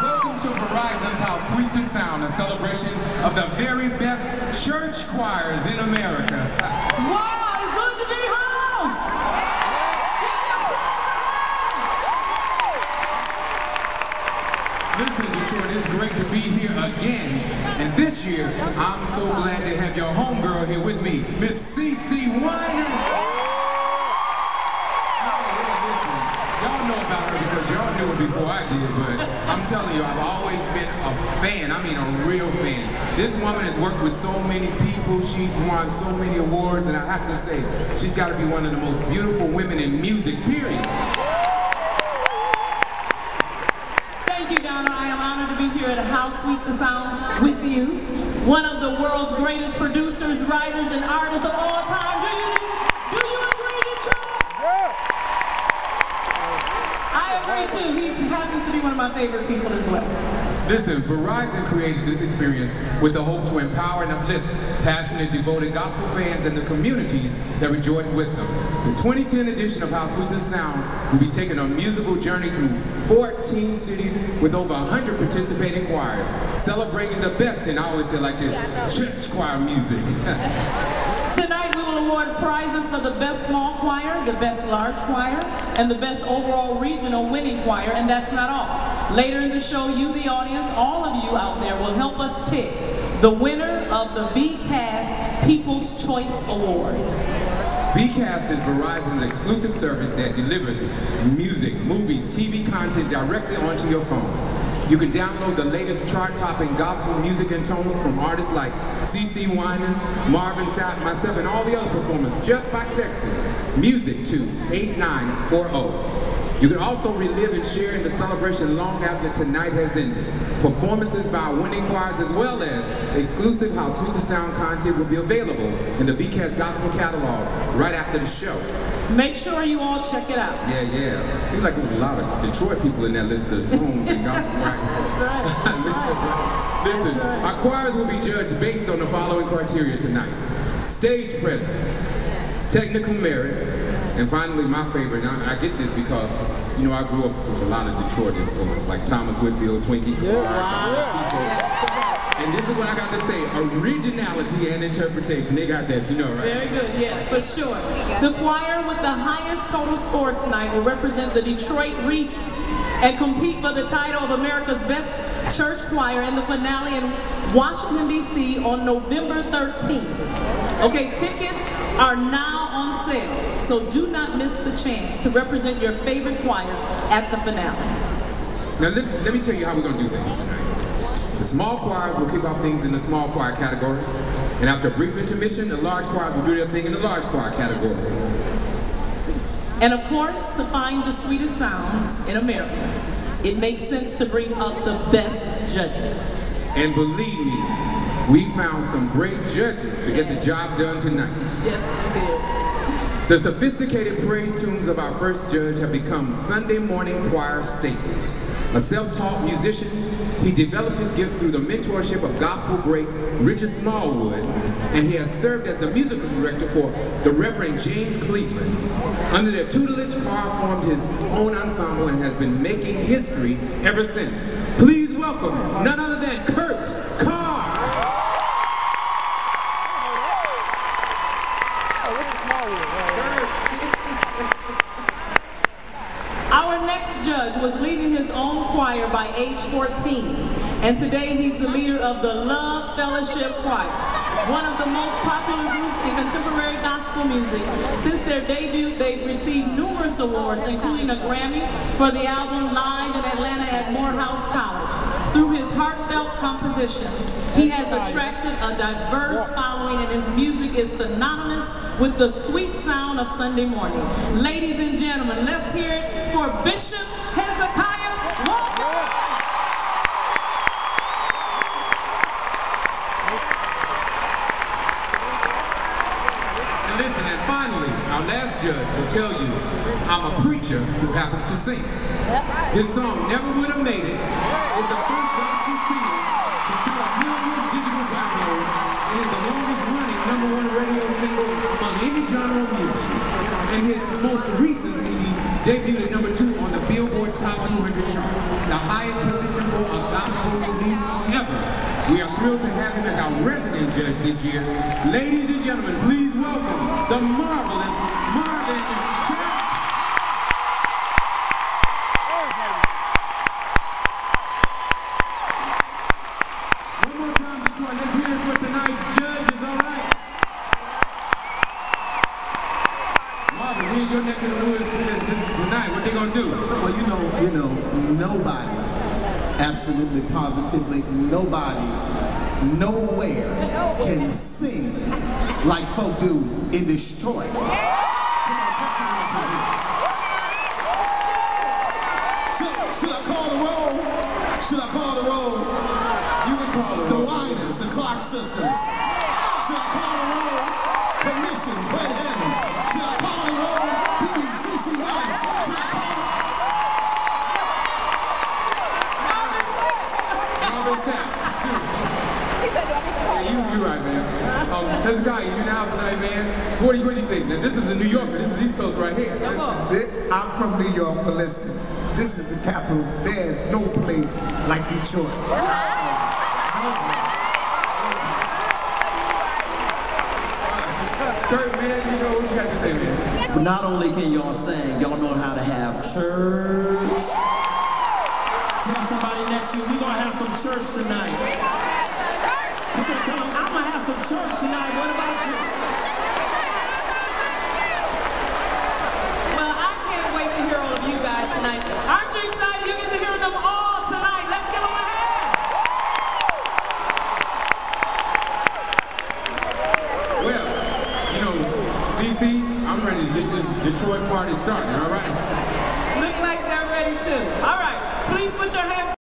Welcome to Verizon's How Sweet the Sound, a celebration of the very best church choirs in America. Wow, it's good to be home! Listen, Detroit, it's great to be here again. And this year, I'm so glad to have your homegirl here with me, Miss CeCe Winans. Y'all know about her because y'all knew her before I did, but I'm telling you, I've always been a fan. I mean, a real fan. This woman has worked with so many people. She's won so many awards, and I have to say, she's got to be one of the most beautiful women in music, period. Thank you, Donna. I am honored to be here at How Sweet the Sound with you. One of the world's greatest producers, writers, and artists of all time. Do you agree, Detroit? Yeah. I agree too. He happens to be one of my favorite people as well. Listen, Verizon created this experience with the hope to empower and uplift passionate, devoted gospel fans and the communities that rejoice with them. The 2010 edition of How Sweet the Sound will be taking a musical journey through 14 cities with over 100 participating choirs, celebrating the best, and I always say like this, church choir music. Tonight we will award prizes for the best small choir, the best large choir, and the best overall regional winning choir, and that's not all. Later in the show, you, the audience, all of you out there will help us pick the winner of the VCast People's Choice Award. VCast is Verizon's exclusive service that delivers music, movies, TV content directly onto your phone. You can download the latest chart-topping gospel music and tones from artists like CeCe Winans, Marvin Sapp, myself, and all the other performers just by texting music to 8940. You can also relive and share in the celebration long after tonight has ended. Performances by winning choirs as well as exclusive How Sweet the Sound content will be available in the VCast Gospel Catalog right after the show. Make sure you all check it out. Yeah. Seems like there was a lot of Detroit people in that list of tones and gospel, right? That's right. Listen, our choirs will be judged based on the following criteria tonight: stage presence, technical merit, and finally, my favorite, and I get this because, you know, I grew up with a lot of Detroit influence, like Thomas Whitfield, Twinkie Clark, and this is what I got to say, originality and interpretation. They got that, you know, right? Very good, yeah, for sure. The choir with the highest total score tonight will represent the Detroit region and compete for the title of America's Best Church Choir in the finale in Washington, D.C. on November 13th. Okay, tickets are now on sale, so do not miss the chance to represent your favorite choir at the finale. Now let me tell you how we're going to do things tonight. The small choirs will kick off things in the small choir category, and after a brief intermission, the large choirs will do their thing in the large choir category. And of course, to find the sweetest sounds in America, it makes sense to bring up the best judges. And believe me, we found some great judges to get the job done tonight. Yes, we did. The sophisticated praise tunes of our first judge have become Sunday morning choir staples. A self-taught musician, he developed his gifts through the mentorship of gospel great Richard Smallwood, and he has served as the musical director for the Reverend James Cleveland. Under their tutelage, Carr formed his own ensemble and has been making history ever since. Please welcome none other than Kurt Carr. Our next judge was leading his own choir by age 14, and today he's the leader of the Love Fellowship Choir, one of the most popular groups in contemporary gospel music. Since their debut, they've received numerous awards, including a Grammy for the album Live in Atlanta at Morehouse College. Through his heartfelt compositions, he has attracted a diverse following, and his music is synonymous with the sweet sound of Sunday morning. Ladies and gentlemen, let's hear it for Bishop Hezekiah Walker. And listen, and finally, our last judge will tell you I'm a preacher who happens to sing. His song Never Would Have Made It is the first gospel singer to sell 1 million digital downloads and is the longest running #1 radio single among any genre of music. And his most recent CD debuted at #2 on the Billboard Top 200 chart, the highest position for a gospel release ever. We are thrilled to have him as our resident judge this year. Ladies and gentlemen, please welcome the marvelous Marvin Sapp. One more time, Detroit. Let's hear it for tonight's judges, all right? Marvin, we're in your neck of the woods tonight. What they gonna do? Well, you know, nobody, absolutely positively nobody, nowhere can sing like folk do in Detroit. Come on, talk to me up here. Should I call the roll? Should I call the roll? You can call it. The Winans, the Clark sisters. Should I call the roll? Commission, Fred Hammond. Should I call the roll? CeCe Winans. Should I call the Marvin Sapp. You right, man. There's a guy in your house tonight, man. What do you think? Now, this is the New York. This is East Coast right here. Listen, I'm from New York, but listen, this is the capital. There's no place like Detroit. Kurt, man, you know what you got to say, man. But not only can y'all sing, y'all know how to have church. Tell somebody next to you, we're gonna have some church tonight. Come on, tell them, I'm gonna have some church tonight. What about you? Well, I can't wait to hear all of you guys tonight. Aren't you excited? You get to hear them all tonight. Let's give them a hand. Well, you know, CeCe, I'm ready to get this Detroit party started, all right? Look like they're ready too. All right, please put your hands